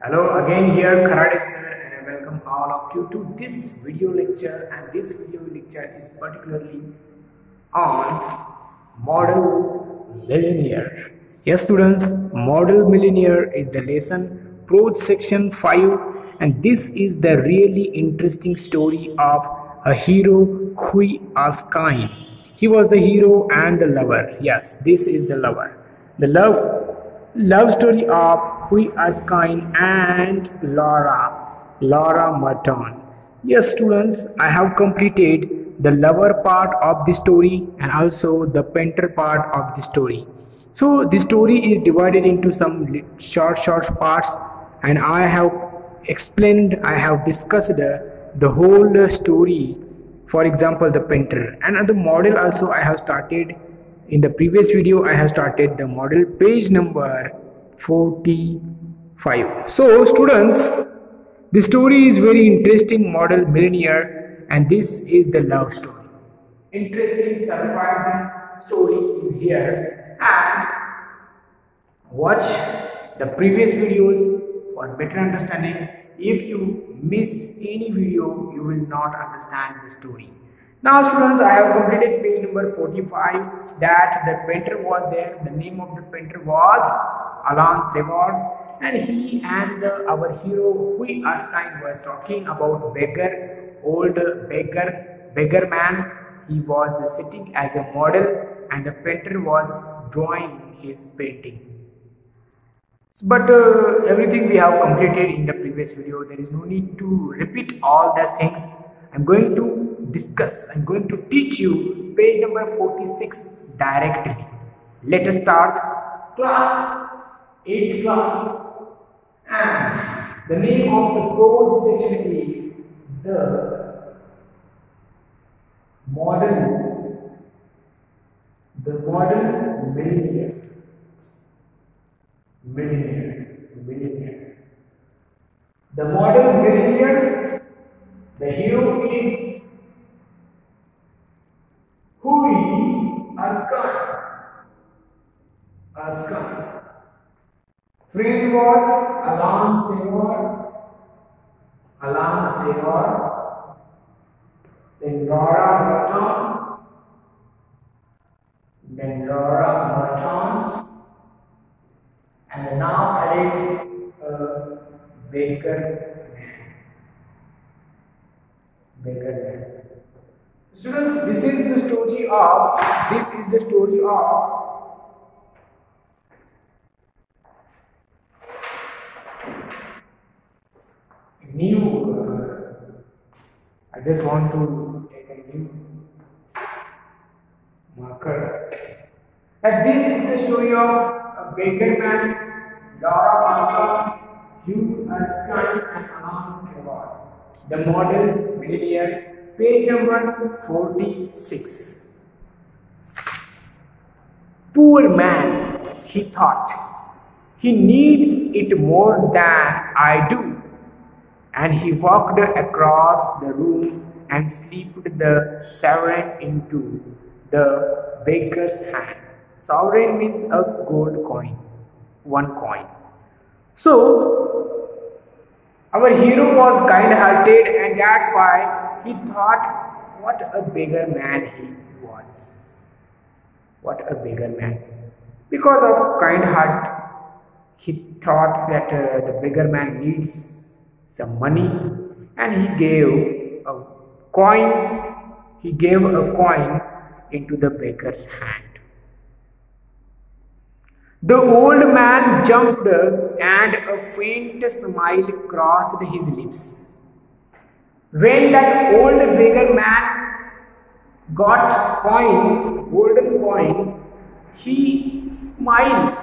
Hello again, here Kharade sir, and I welcome all of you to this video lecture. And this video lecture is particularly on model millionaire. Yes students, model millionaire is the lesson approach section 5, and this is the really interesting story of a hero who was kind. He was the hero and the lover. Yes, this is the lover. The love story of Hui Erskine and Laura Merton. Yes, students, I have completed the lover part of the story and also the painter part of the story. So the story is divided into some short parts, and I have explained, I have discussed the whole story. For example, the painter and the model also I have started. In the previous video, I have started the model page number 45. So students, the story is very interesting, model millionaire, and this is the love story. Interesting, surprising story is here, and watch the previous videos for better understanding. If you miss any video, you will not understand the story. Now students, I have completed page number 45, that the painter was there. The name of the painter was Alan Trevor, and he and our hero Hui Erskine was talking about old beggar man. He was sitting as a model and the painter was drawing his painting. But everything we have completed in the previous video. There is no need to repeat all those things. I'm going to discuss, I'm going to teach you page number 46 directly. Let us start. Class, 8th class, and the name of the code section is the model millionaire. The model millionaire, the hero is Hui Erskine. Friend was Alan Trevor, then Laura Merton, and now added a beggar man. Students, this is the story of I just want to take a new marker. And this is the story of a beggar man, Laura Merton, Hui Erskine, and Alan Trevor. The model millionaire, page number 46. Poor man, he thought, he needs it more than I do. And he walked across the room and slipped the sovereign into the baker's hand. Sovereign means a gold coin, one coin. So our hero was kind-hearted, and that's why he thought, what a beggar man he was. What a beggar man. Because of kind heart, he thought that the beggar man needs some money, and he gave a coin into the beggar's hand. The old man jumped, and a faint smile crossed his lips. When that old beggar man got golden coin, he smiled.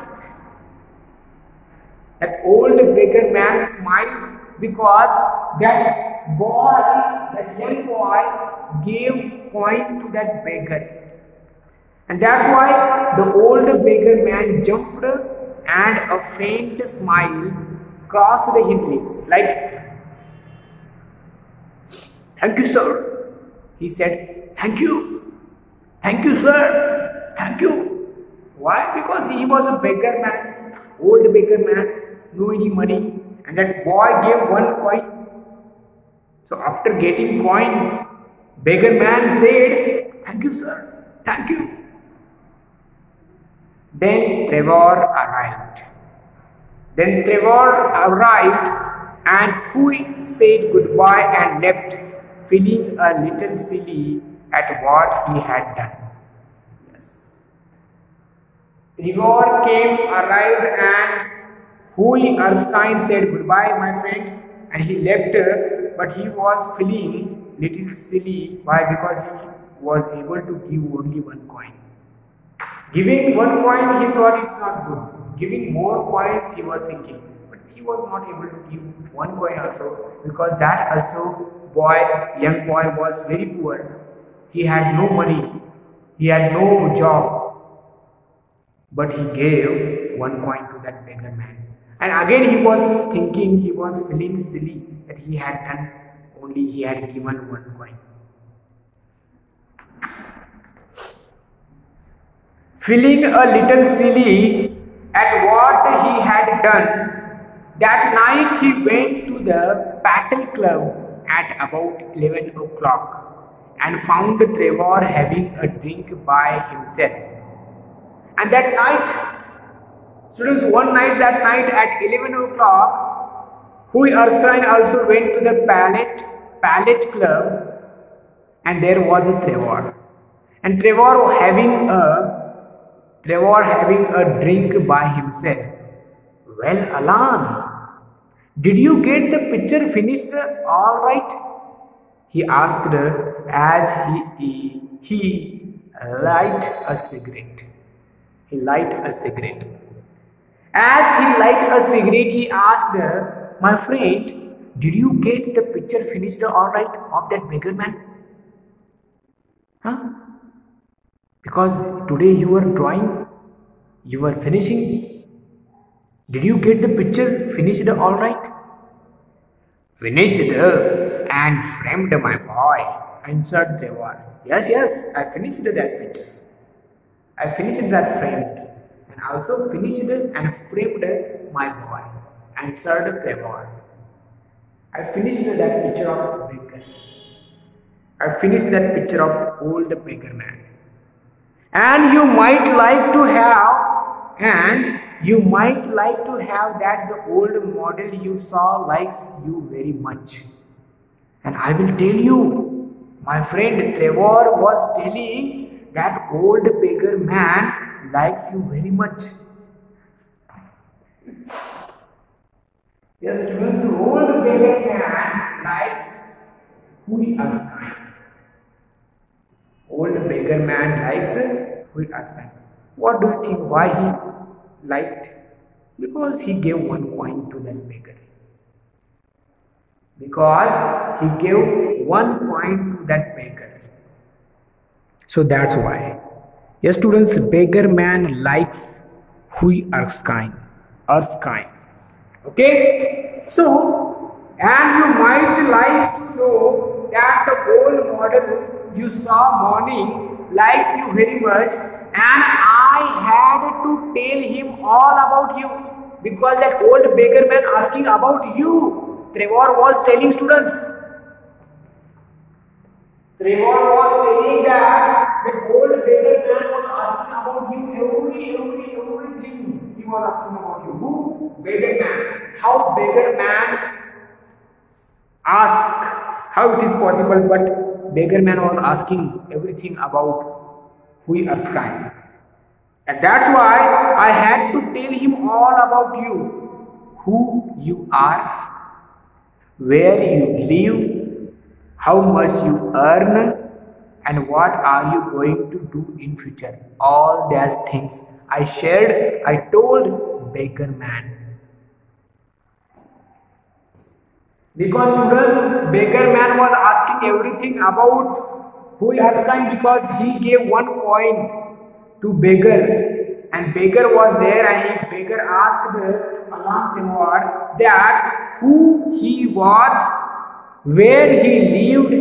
That old beggar man smiled because that young boy gave coin to that beggar. And that's why the old beggar man jumped, and a faint smile crossed his lips. Like, thank you, sir. He said, thank you, sir, thank you. Why? Because he was a beggar man, old beggar man, no any money, and that boy gave one coin. So after getting coin, beggar man said, "Thank you, sir. Thank you." Then Trevor arrived. And Hui said goodbye and left, feeling a little silly at what he had done. Yes. Trevor arrived, and Hui Erskine said goodbye, my friend, and he left, but he was feeling little silly. Why? Because he was able to give only one coin. Giving one coin, he thought it's not good. Giving more coins, he was thinking. But he was not able to give one coin also, because that also young boy was very poor. He had no money. He had no job. But he gave one coin to that beggar man. And again he was thinking, he was feeling silly that he had given one coin. Feeling a little silly at what he had done, that night he went to the paddle club at about 11 o'clock and found Trevor having a drink by himself. And that night, students, that night at 11 o'clock, Hui Erskine also went to the pallet club, and there was a Trevor. And Trevor having a drink by himself. "Well, Alan, did you get the picture finished all right?" he asked as he light a cigarette. As he light a cigarette, he asked, "My friend, did you get the picture finished all right of that beggar man? Huh? Because today you were drawing, you were finishing. Did you get the picture finished all right?" "Finished and framed, my boy," answered Trevor. Yes, I finished that picture. I finished that framed, and also finished and framed my boy, answered Trevor. I finished that picture of beggar. I finished that picture of old beggar man. And you might like to have that the old model you saw likes you very much. And I will tell you, my friend, Trevor was telling that old beggar man likes you very much. Yes, students, old beggar man likes Hui Erskine. Old beggar man likes Hui Erskine. What do you think? Why he liked? Because he gave one coin to that beggar. So that's why. Yes, students, beggar man likes Hui Erskine. Okay? So, and you might like to know that the old model you saw morning likes you very much, and I had to tell him all about you, because that old beggar man asking about you. Trevor was telling students. Trevor was telling that the old beggar man was asking about you, everything. He was asking about you. Who? Beggar man. How beggar man ask? How it is possible? But beggar man was asking everything about Hui Erskine. And that's why I had to tell him all about you. Who you are, where you live, how much you earn, and what are you going to do in future. All those things I told beggar man. Because students, beggar man was asking everything about Hui Erskine, because he gave one coin to beggar, and beggar was there, and beggar asked Alan Trevor that who he was, where he lived,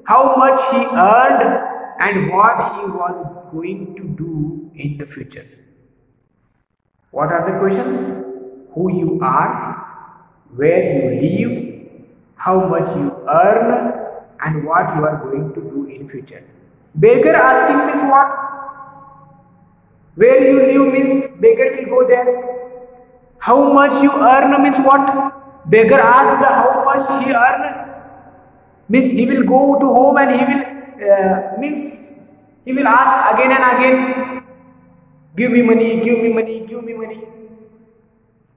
how much he earned, and what he was going to do in the future. What are the questions? Who you are, where you live, how much you earn, and what you are going to do in future. Beggar asking means what? Where you live means beggar will go there. How much you earn means what? Beggar asked how much he earn. Means he will go to home and he will ask again and again, give me money, give me money, give me money.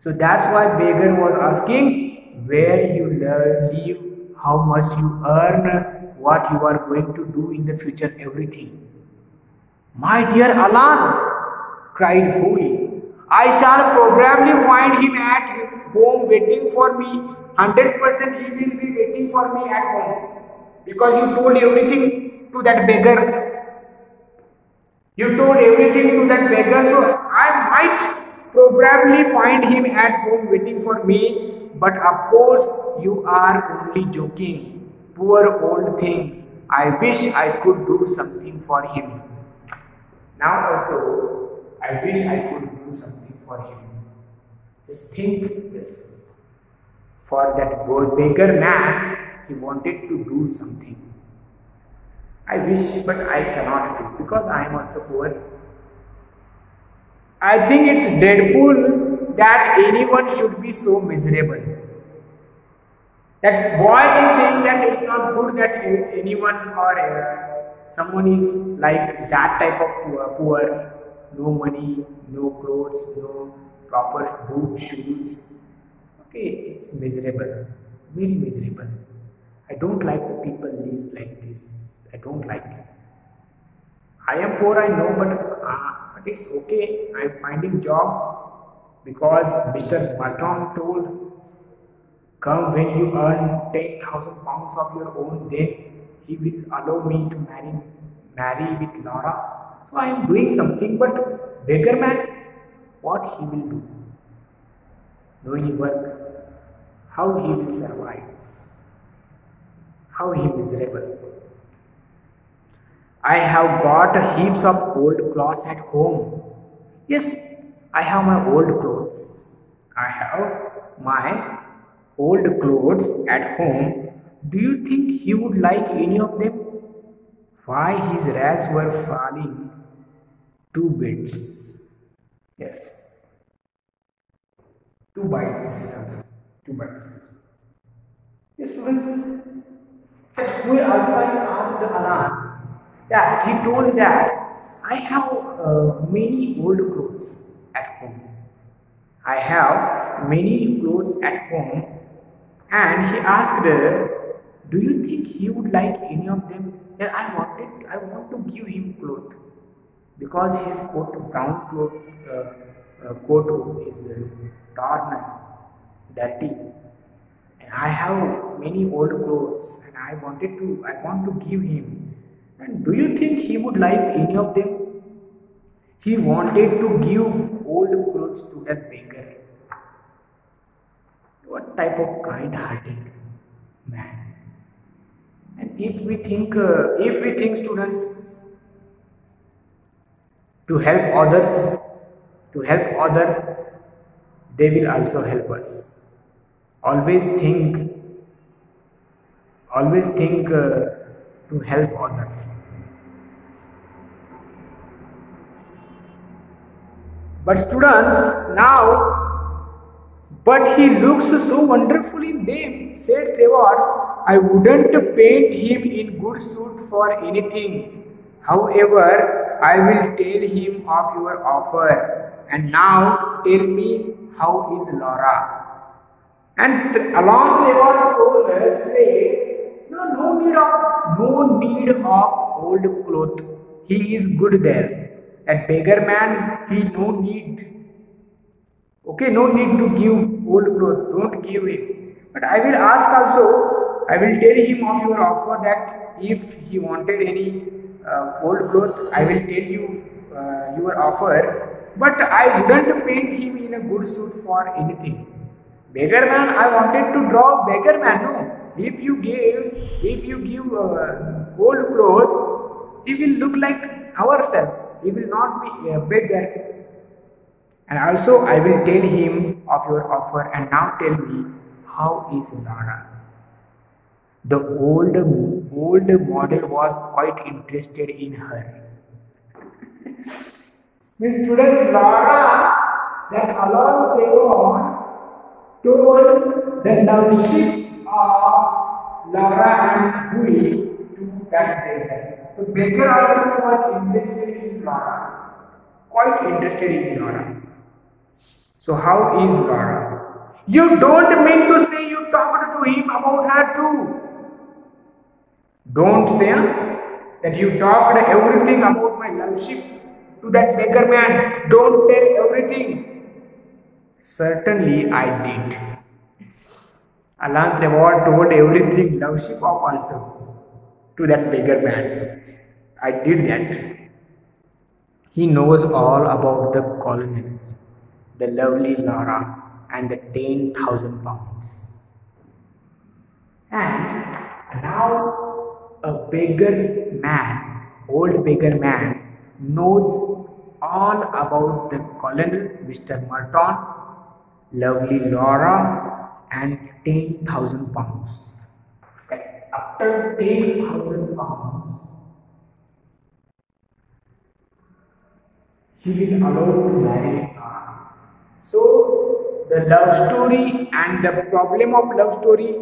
So that's why beggar was asking where you live, how much you earn, what you are going to do in the future, everything. My dear Alan, cried Hui, I shall probably find him at home waiting for me. 100% he will be waiting for me at home. Because you told everything to that beggar. You told everything to that beggar, so I might probably find him at home waiting for me. But of course, you are only joking. Poor old thing. I wish I could do something for him. Now also, I wish I could do something for him. Just think this. For that beggar man, he wanted to do something. I wish, but I cannot do because I am also poor. I think it's dreadful that anyone should be so miserable. That boy is saying that it's not good that anyone or someone is like that type of poor, no money, no clothes, no proper boots, shoes. Okay, it's miserable, very miserable. I don't like the people live like this. I don't like it. I am poor, I know, but it's okay. I am finding job because Mr. Martin told, come when you earn 10,000 pounds of your own, then he will allow me to marry with Laura. So I am doing something, but beggar man, what he will do? No work. How he will survive? How he miserable. I have got heaps of old clothes at home. Yes, I have my old clothes. I have my old clothes at home. Do you think he would like any of them? Why his rags were falling to bits. Yes. 2 bites. 2 bites. Yes, students. We also asked Alan. Yeah, he told that I have many old clothes at home. I have many clothes at home, and he asked, do you think he would like any of them? Yeah, I want to give him clothes because his brown coat is torn, dirty. And I have many old clothes, and I want to give him. And do you think he would like any of them? He wanted to give old clothes to that beggar. What type of kind-hearted man? And if we think students, to help others, they will also help us. Always think to help others. But students, now, but he looks so wonderful in them, said Trevor. I wouldn't paint him in good suit for anything. However, I will tell him of your offer. And now tell me, how is Laura? And along Trevor told us, no need of old cloth. He is good there. That beggar man, he no need. Okay, no need to give old clothes. Don't give him. But I will ask also. I will tell him of your offer that if he wanted any old cloth, I will tell you your offer. But I wouldn't paint him in a good suit for anything. Beggar man, I wanted to draw beggar man. No, if you give old clothes, he will look like ourselves. He will not be a beggar. And also I will tell him of your offer. And now tell me, how is Laura? The old model was quite interested in her. Miss students, Laura that Alon Trevor told the lordship of Laura and Huey to that beggar. So beggar also was interested in Laura, quite interested in Laura. So how is Laura? You don't mean to say you talked to him about her too. Don't say that you talked everything about my lordship to that beggar man. Don't tell everything. Certainly I did. Alon Trevor told everything lordship of also to that beggar man. I did that. He knows all about the colonel, the lovely Laura, and the 10,000 pounds. And now a beggar man, old beggar man, knows all about the colonel, Mr. Merton, lovely Laura, and 10,000 pounds. After 10,000 pounds, he will allow to marry Laura. So the love story and the problem of love story,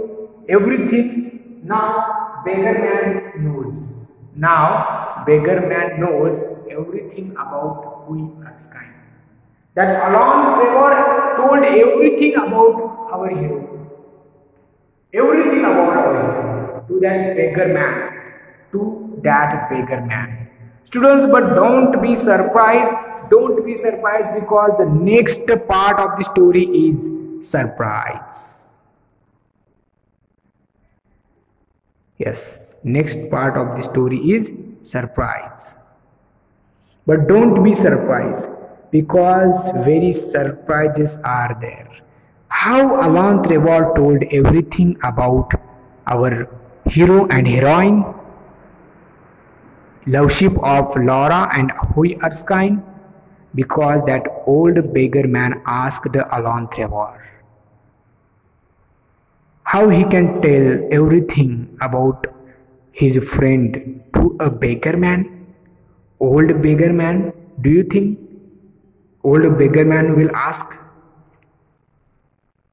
everything now beggar man knows. Now beggar man knows everything about Huey Erskine. That Alon Trevor told everything about our hero. Everything about our hero to that beggar man. To that beggar man. Students, but don't be surprised. Don't be surprised because the next part of the story is surprise. Yes, next part of the story is surprise. But don't be surprised because very surprises are there. How Alon Trevor told everything about our hero and heroine, lordship of Laura and Huey Erskine, because that old beggar man asked Alon Trevor how he can tell everything about his friend to a beggar man. Old beggar man, do you think old beggar man will ask?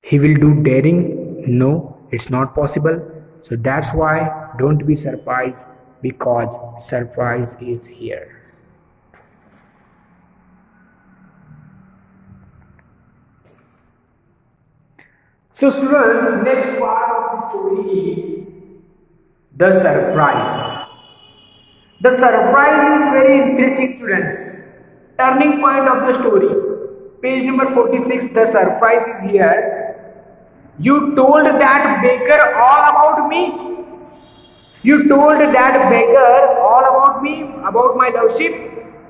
He will do daring? No, it's not possible. So that's why don't be surprised because surprise is here. So students, next part of the story is the surprise. The surprise is very interesting, students. Turning point of the story. Page number 46, the surprise is here. You told that beggar all about me. You told that beggar all about me, about my lordship,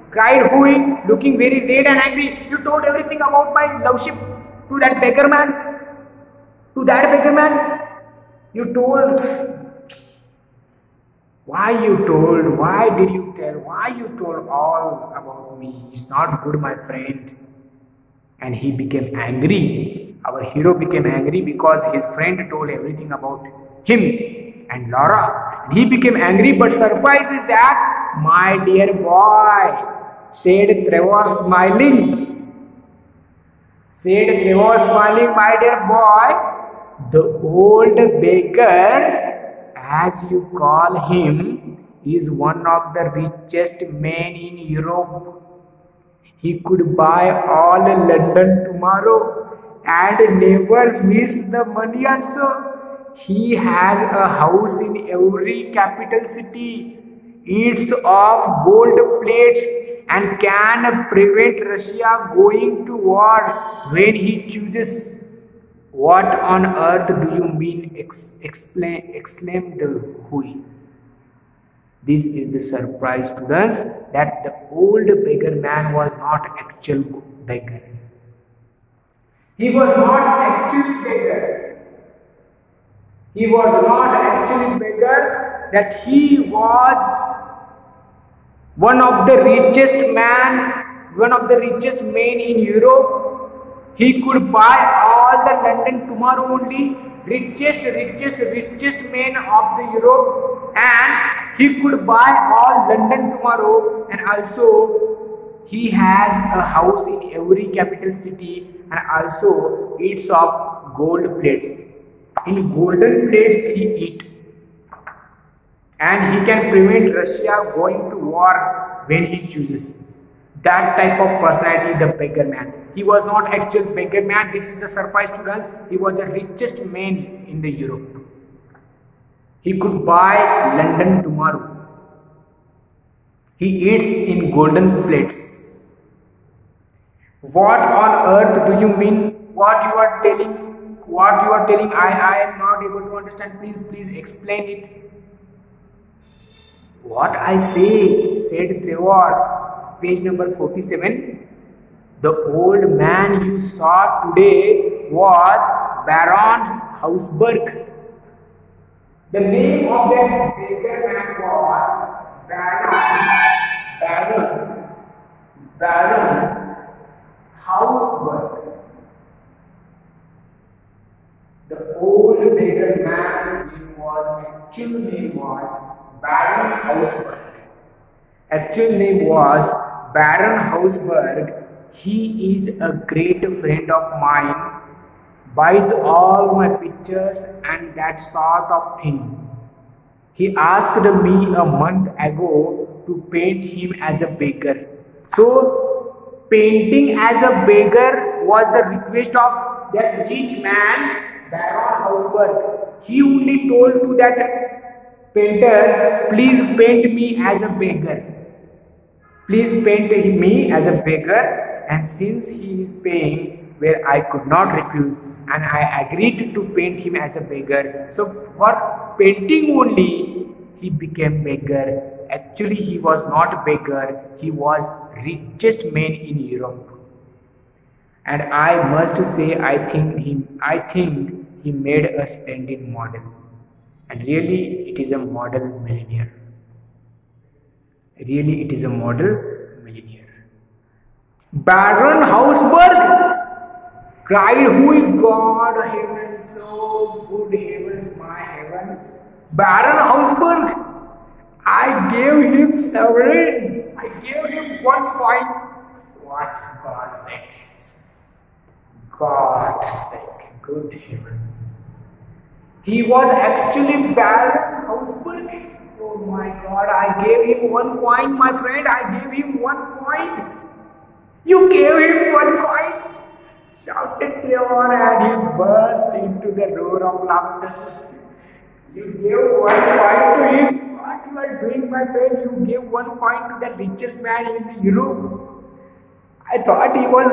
cried Huey, looking very red and angry. You told everything about my lordship to that beggar man. To that beggar man, you told. Why you told? Why did you tell? Why you told all about me? It's not good, my friend. And he became angry. Our hero became angry because his friend told everything about him and Laura. He became angry, but surprise is that, my dear boy, said Trevor smiling. Said Trevor smiling, my dear boy, the old beggar, as you call him, is one of the richest men in Europe. He could buy all London tomorrow and never miss the money also. He has a house in every capital city, eats off gold plates and can prevent Russia going to war when he chooses. What on earth do you mean? Exclaimed Huey. This is the surprise, students, that the old beggar man was not actual beggar. He was not actually beggar. He was not actually beggar, that he was one of the richest men in Europe. He could buy all the London tomorrow only richest man of the Europe, and he could buy all London tomorrow, and also he has a house in every capital city, and also eats of gold plates. In golden plates he eat, and he can prevent Russia going to war when he chooses. That type of personality, the beggar man. He was not actual beggar man. This is the surprise, students. He was the richest man in the Europe. He could buy London tomorrow. He eats in golden plates. What on earth do you mean? What you are telling? What you are telling? I am not able to understand. Please explain it. What I say, said Trevor. Page number 47. The old man you saw today was Baron Hausberg. The name of that beggar man was Baron Hausberg. The old beggar man's actual name was Baron Hausberg. Actual name was Baron Hausberg. He is a great friend of mine, buys all my pictures and that sort of thing. He asked me a month ago to paint him as a beggar. So, painting as a beggar was the request of that rich man, Baron Hausberg. He only told to that painter, please paint me as a beggar. Please paint me as a beggar, and since he is paying where I could not refuse, and I agreed to paint him as a beggar. So for painting only he became beggar. Actually he was not beggar, he was richest man in Europe. And I must say I think he made a splendid model. And really it is a model millionaire. Really, it is a model millionaire. Baron Hausberg cried, "Who God heavens, oh good heavens, my heavens! Baron Hausberg, I gave him sovereign. I gave him 1 point. What God said? God said, good heavens! He was actually Baron Hausberg. Oh my God, I gave him 1 point, my friend. I gave him 1 point. You gave him 1 point, shouted Trevor, and he burst into the roar of laughter. You gave 1 point to him. What you are doing, my friend? You gave 1 point to the richest man in Europe. I thought he was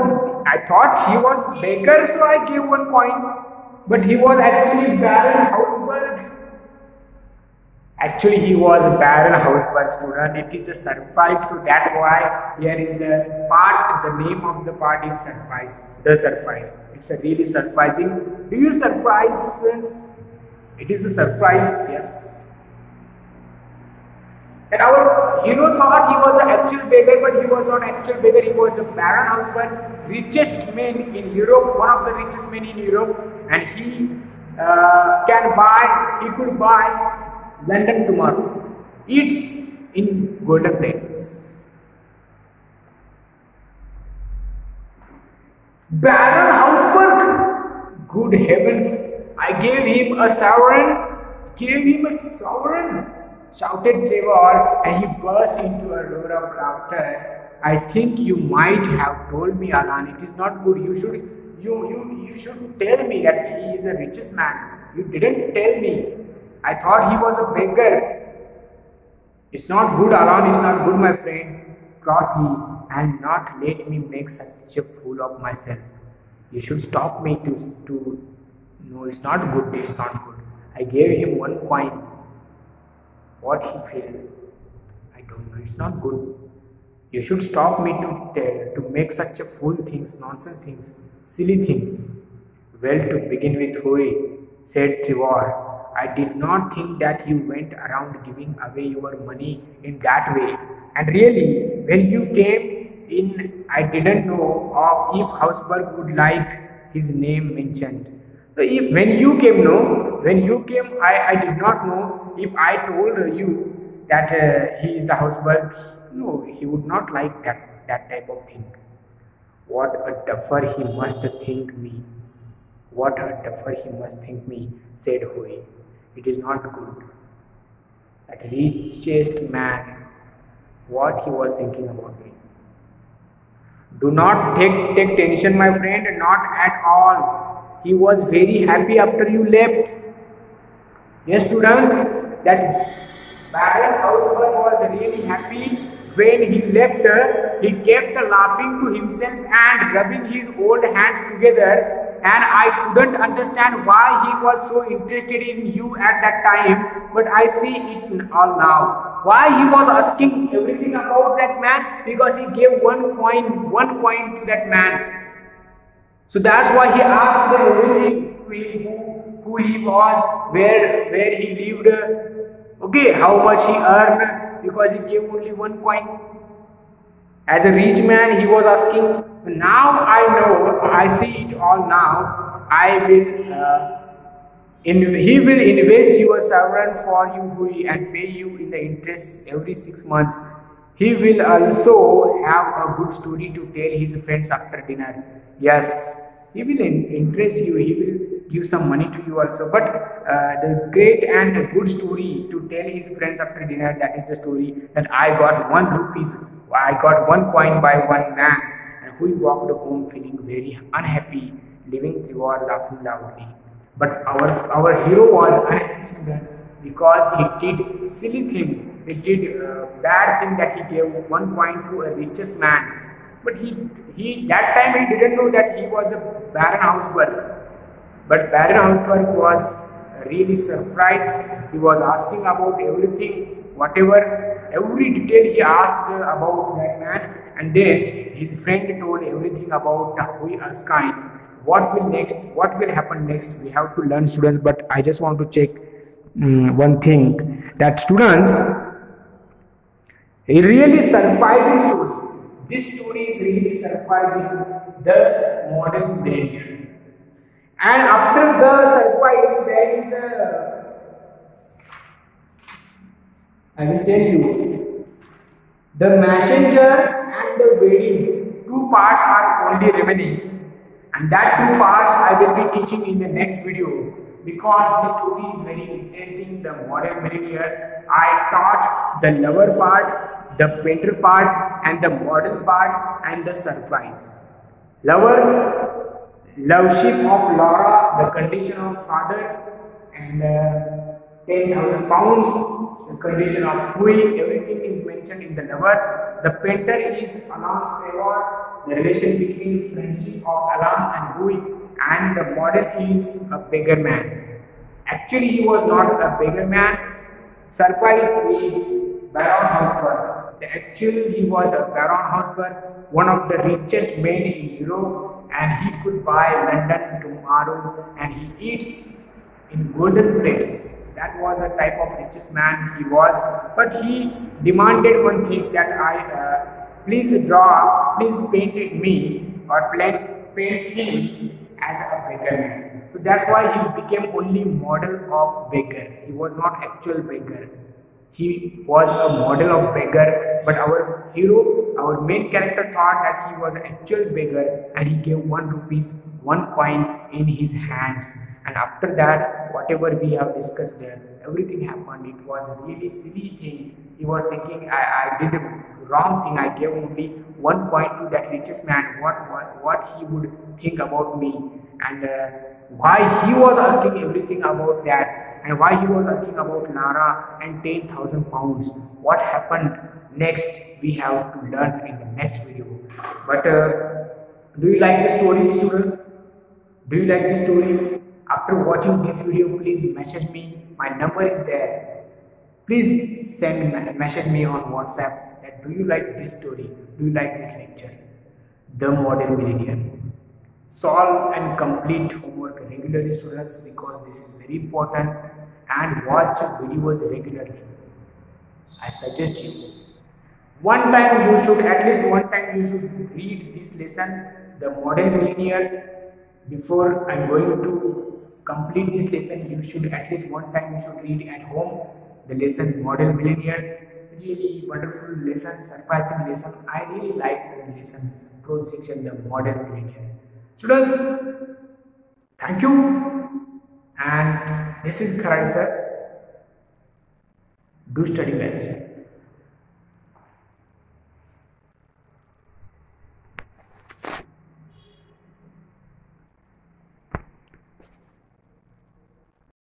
beggar, so I gave 1 point. But he was actually Baron Hausberg. Actually, he was Baron Hausberg, student. It is a surprise, so that's why here is the part. The name of the part is surprise. The surprise. It's a really surprising. Do you surprise, friends? It is a surprise, yes. And our hero thought he was an actual beggar, but he was not actual beggar. He was a Baron Hausberg, richest man in Europe, one of the richest men in Europe, and he could buy London tomorrow. Eats in golden plates. Baron Hausberg, good heavens! I gave him a sovereign. Shouted Trevor, and he burst into a roar of laughter. I think you might have told me, Alan. It is not good. You should tell me that he is the richest man. You didn't tell me. I thought he was a beggar. It's not good, Alan. It's not good, my friend. Cross me and not let me make such a fool of myself. You should stop me to. No, it's not good. It's not good. I gave him 1 point. What he felt, I don't know. It's not good. You should stop me to make such a fool things, nonsense things, silly things. Well, to begin with, Hui, said Trevor, I did not think that you went around giving away your money in that way. And really, when you came in, I didn't know if Hausberg would like his name mentioned. So when you came, no, when you came, I did not know. If I told you that he is the husband, no, he would not like that type of thing. What a duffer he must think me. What a duffer he must think me, said Hui. It is not good. That richest man, what he was thinking about me. Do not take tension, my friend, not at all. He was very happy after you left. Yes, students, that Baron housewife was really happy when he left. He kept laughing to himself and rubbing his old hands together. And I couldn't understand why he was so interested in you at that time, but I see it all now. Why he was asking everything about that man? Because he gave one coin to that man. So that's why he asked everything, who he was, where he lived, okay, how much he earned, because he gave only one coin. As a rich man, he was asking. Now I know, I see it all now. He will invest your sovereign for you and pay you in the interest every 6 months. He will also have a good story to tell his friends after dinner. Yes, he will interest you. He will give some money to you also. But the great and good story to tell his friends after dinner, that is the story that I got 1 rupees. I got 1 coin by one man, and who walked home feeling very unhappy, living throughout laughing loudly. But our hero was unhappy, students, because he did silly thing. He did bad thing that he gave 1 coin to a richest man. But he that time he didn't know that he was the Baron Hausberg. But Baron Hausberg was really surprised. He was asking about everything, every detail he asked about that man, and then his friend told everything about Hui Erskine. What will happen next? We have to learn, students. But I just want to check one thing, that students, a really surprising story. This story is really surprising. The modern millennium. And after the surprise, there is I will tell you, the messenger and the wedding. 2 parts are only remaining, and that 2 parts I will be teaching in the next video, because this story is very interesting. The modern millennium. I taught the lover part, the painter part, and the model part, and the surprise. Lover, loveship of Laura, the condition of father, and 10,000 pounds, the condition of Hui, everything is mentioned in the lover. The painter is Alan's favor, the relation between friendship of Alan and Hui, and the model is a beggar man. Actually, he was not a beggar man. Surprise is Baron Hausberg. Actually, he was a Baron Hausberg, one of the richest men in Europe, and he could buy London tomorrow, and he eats in golden plates. That was a type of richest man he was. But he demanded one thing, that please paint me, or paint him as a beggar man. So that's why he became only model of beggar. He was not actual beggar. He was a model of beggar, but our hero, our main character, thought that he was an actual beggar, and he gave 1 rupees, 1 coin in his hands. And after that, whatever we have discussed there, everything happened. It was a really silly thing. He was thinking, I did a wrong thing. I gave only 1 coin to that richest man. What he would think about me, and why he was asking everything about that, and why he was asking about Lara and 10,000 pounds. What happened next, we have to learn in the next video. But do you like the story, students? Do you like the story? After watching this video, please message me. My number is there. Please message me on WhatsApp that do you like this story? Do you like this lecture? The Modern Millennium. Solve and complete homework regularly, students, because this is very important, and watch videos regularly. I suggest you. At least one time you should read this lesson, The Modern Millennium, before I'm going to complete this lesson, you should at least one time you should read at home the lesson Model Millionaire. Really wonderful lesson, surprising lesson. I really like the lesson section, the Model Millionaire. Students, thank you. And this is Karate sir. Do study well.